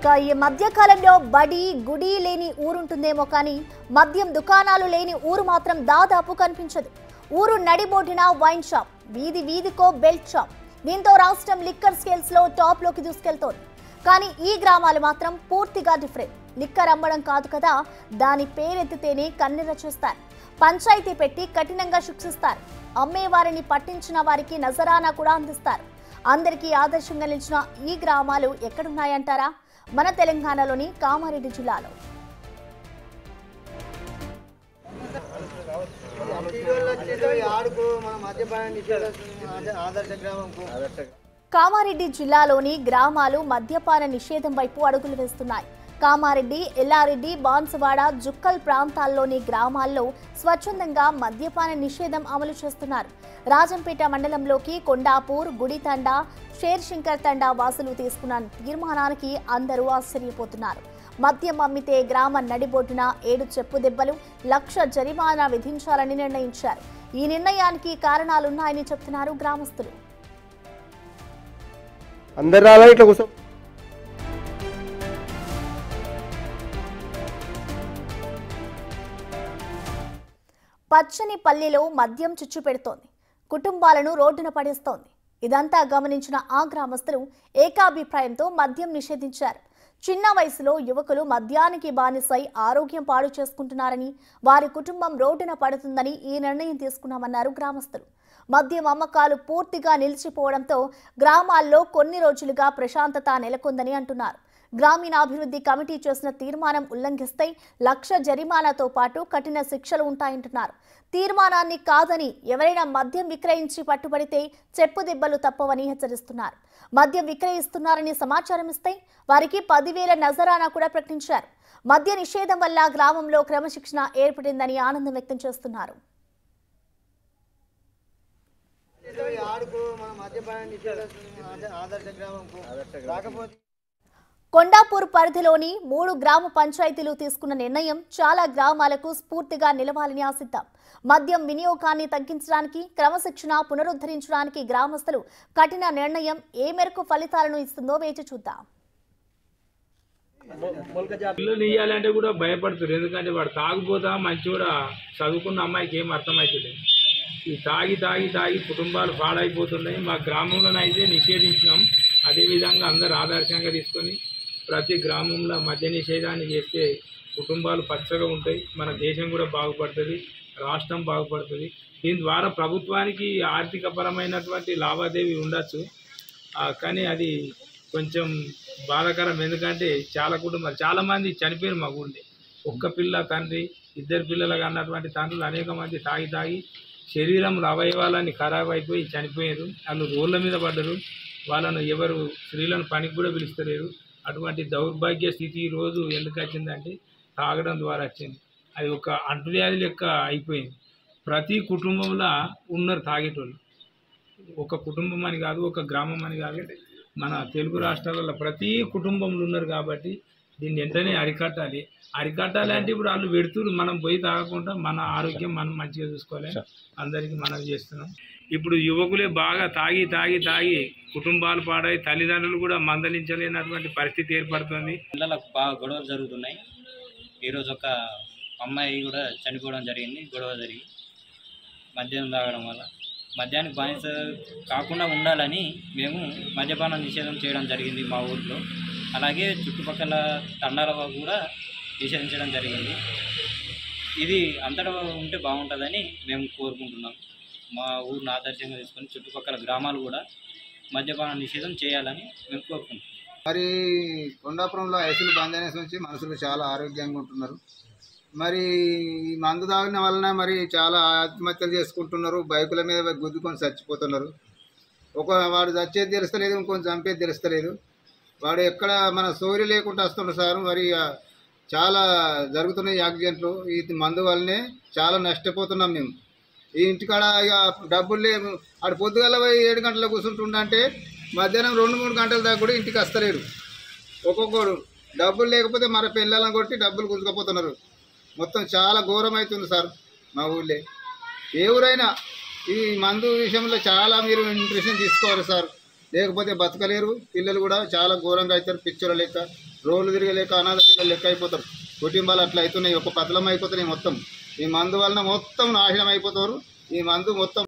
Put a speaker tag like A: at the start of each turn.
A: ఇక ఈ మధ్యకాలంలో బడి గుడి లేని ఊరుంటుందేమో కానీ మద్యం దుకాణాలు లేని ఊరు మాత్రం దాదాపు కనిపించదు. ఊరు నడిబోటిన వైన్ షాప్, వీధి వీధికో బెల్ట్ షాప్. దీంతో రాష్ట్రం లిక్కర్ స్కేల్స్ లో టాప్ లోకి దూసుకెళ్తోంది. కానీ ఈ గ్రామాలు మాత్రం పూర్తిగా డిఫరెంట్. లిక్కర్ అమ్మడం కాదు కదా, దాని పేరెత్తితేనే కన్నెర చేస్తారు. పంచాయతీ పెట్టి కఠినంగా శిక్షిస్తారు. అమ్మేవారిని పట్టించిన వారికి నజరానా కూడా అందిస్తారు. అందరికీ ఆదర్శంగా నిలిచిన ఈ గ్రామాలు ఎక్కడున్నాయంటారా? మన తెలంగాణలోని కామారెడ్డి జిల్లాలో. కామారెడ్డి జిల్లాలోని గ్రామాలు మద్యపాన నిషేధం వైపు అడుగులు వేస్తున్నాయి. కామారెడ్డి, ఎల్లారెడ్డి, బాన్సువాడ, జుక్కల్ ప్రాంతాల్లోని గ్రామాల్లో స్వచ్ఛందంగా మద్యపాన నిషేధం అమలు చేస్తున్నారు. రాజంపేట మండలంలోకి కొండాపూర్, గుడితండా, షేర్శంకర్ తండా వాసులు తీసుకున్న తీర్మానానికి అందరూ ఆశ్చర్యపోతున్నారు. మద్యం అమ్మితే గ్రామ నడిబొడ్డున 7 చెప్పు దెబ్బలు, 1,00,000 జరిమానా విధించాలని నిర్ణయించారు. ఈ నిర్ణయానికి కారణాలున్నాయని చెప్తున్నారు గ్రామస్తులు. పచ్చని పల్లెలో మద్యం చిచ్చు పెడుతోంది. కుటుంబాలను రోడ్డున పడేస్తోంది. ఇదంతా గమనించిన ఆ గ్రామస్తులు ఏకాభిప్రాయంతో మద్యం నిషేధించారు. చిన్న వయసులో యువకులు మద్యానికి బానిసై ఆరోగ్యం పాడు చేసుకుంటున్నారని, వారి కుటుంబం రోడ్డున పడుతుందని ఈ నిర్ణయం తీసుకున్నామన్నారు గ్రామస్తులు. మద్యం అమ్మకాలు పూర్తిగా నిలిచిపోవడంతో గ్రామాల్లో కొన్ని రోజులుగా ప్రశాంతత నెలకొందని అంటున్నారు. గ్రామీణాభివృద్ధి కమిటీ చేసిన తీర్మానం ఉల్లంఘిస్తే 1,00,000 జరిమానాతో పాటు కఠిన శిక్షలు ఉంటాయంటున్నారు. తీర్మానాన్ని కాదని ఎవరైనా మద్యం విక్రయించి పట్టుబడితే చెప్పుదెబ్బలు తప్పవని హెచ్చరిస్తున్నారు. మద్యం విక్రయిస్తున్నారని సమాచారం ఇస్తే వారికి 10,000 నజరానా కూడా ప్రకటించారు. మద్య నిషేధం వల్ల గ్రామంలో క్రమశిక్షణ ఏర్పడిందని ఆనందం వ్యక్తం చేస్తున్నారు. కొండాపూర్ పరిధిలోని 3 గ్రామ పంచాయతీలు తీసుకున్న నిర్ణయం చాలా గ్రామాలకు స్ఫూర్తిగా నిలవాలని ఆశిద్దాం. మద్యం వినియోగాన్ని తగ్గించడానికి, క్రమశిక్షణ పునరుద్ధరించడానికి గ్రామస్తులు కఠిన నిర్ణయం ఏ మేరకు ఫలితాలను ఇస్తుందో వేచి చూద్దాం.
B: పిల్లలు ఇయ్యాలంటే కూడా భయపడుతుంది. ఎందుకంటే వాడు తాగిపోతా మంచి కూడా చదువుకున్న అమ్మాయికి ఏం అర్థమవుతుంది. ఈ తాగి తాగి తాగి కుటుంబాలు పాడైపోతున్నాయి. మా గ్రామంలోనైతే నిషేధించినాం. అదేవిధంగా అందరూ ఆదర్శంగా తీసుకొని ప్రతి గ్రామంలో మద్య నిషేధాన్ని చేస్తే కుటుంబాలు పచ్చగా ఉంటాయి. మన దేశం కూడా బాగుపడుతుంది, రాష్ట్రం బాగుపడుతుంది. దీని ద్వారా ప్రభుత్వానికి ఆర్థికపరమైనటువంటి లావాదేవీ ఉండొచ్చు, కానీ అది కొంచెం బాధాకరం. ఎందుకంటే చాలా కుటుంబాలు, చాలామంది చనిపోయారు. మా ఊళ్ళో ఒక్క పిల్ల తండ్రి, 2 పిల్లలుగా అన్నటువంటి తండ్రులు అనేక మంది తాగి తాగి శరీరంలో అవయవాలన్నీ ఖరాబ్ అయిపోయి చనిపోయారు. వాళ్ళు రోడ్ల మీద పడ్డరు. వాళ్ళను ఎవరు స్త్రీలను పనికి కూడా పిలుస్తలేరు. అటువంటి దౌర్భాగ్య స్థితి ఈరోజు ఎందుకు వచ్చిందంటే తాగడం ద్వారా వచ్చింది. అది ఒక అంటువ్యాధి లెక్క అయిపోయింది. ప్రతి కుటుంబంలో ఉన్నారు తాగేటోళ్ళు. ఒక కుటుంబం అని కాదు, ఒక గ్రామం అని కాదు, మన తెలుగు రాష్ట్రాలలో ప్రతి కుటుంబంలో ఉన్నారు. కాబట్టి దీన్ని వెంటనే అరికట్టాలి. అరికట్టాలి అంటే ఇప్పుడు వాళ్ళు పెడుతున్నారు. మనం పోయి తాగకుండా మన ఆరోగ్యం మనం మంచిగా చూసుకోవాలి. అందరికీ మనవి చేస్తున్నాం. ఇప్పుడు యువకులే బాగా తాగి తాగి తాగి కుటుంబాలు పాడై తల్లిదండ్రులు కూడా మందలించలేనటువంటి పరిస్థితి ఏర్పడుతుంది.
C: పిల్లలకు బాగా గొడవలు జరుగుతున్నాయి. ఈరోజు ఒక అమ్మాయి కూడా చనిపోవడం జరిగింది. గొడవ జరిగి మద్యం తాగడం వల్ల. మద్యానికి బానిస కాకుండా ఉండాలని మేము మద్యపాన నిషేధం చేయడం జరిగింది మా ఊరిలో. అలాగే చుట్టుపక్కల తండాల కూడా నిషేధించడం జరిగింది. ఇది అంతటా ఉంటే బాగుంటుందని మేము కోరుకుంటున్నాం. మా ఊరిని ఆదర్శంగా తీసుకొని చుట్టుపక్కల గ్రామాలు కూడా మద్యపాన నిషేధం చేయాలని మేము కోరుకుంటున్నాం.
D: మరి కొండాపురంలో ఐసులు బంద్ అనేసి నుంచి మనుషులు చాలా ఆరోగ్యంగా ఉంటున్నారు. మరి ఈ మందు తాగిన వలన మరి చాలా ఆత్మహత్యలు చేసుకుంటున్నారు. బైకుల మీద గుద్దుకొని చచ్చిపోతున్నారు. వాడు చచ్చేది తెలుస్తలేదు, ఇంకొంచెం చంపేది తెలుస్తలేదు. వాడు ఎక్కడ మన సోరీ లేకుండా వస్తున్నాడు సార్. మరి చాలా జరుగుతున్నాయి యాక్సిడెంట్లు. ఈ మందు వల్లనే చాలా నష్టపోతున్నాం మేము. ఈ ఇంటికాడ ఇక డబ్బులు లేవు. ఆడు పొద్దుగల పోయి 7 గంటలకు కూర్చుంటుండంటే మధ్యాహ్నం 2-3 గంటల దాకా కూడా ఇంటికి వస్తలేడు. ఒక్కొక్కడు డబ్బులు లేకపోతే మన పిల్లలను కొట్టి డబ్బులు గుంజుకపోతున్నారు. మొత్తం చాలా ఘోరం అవుతుంది సార్ మా ఊళ్ళో. ఏ ఊరైనా ఈ మందు విషయంలో చాలా మీరు ఇంప్రెషన్ తీసుకోవాలి సార్. లేకపోతే బతకలేరు. పిల్లలు కూడా చాలా ఘోరంగా అవుతారు, పిచ్చోళ్ళ లెక్క. రోడ్లు తిరగలేక అనాథ పిల్లలు లెక్క అయిపోతారు. కుటుంబాలు అట్లా అవుతున్నాయి, ఒక పతలం అయిపోతున్నాయి మొత్తం. ఈ మందు వలన మొత్తం నాశనం అయిపోతారు. ఈ మందు మొత్తం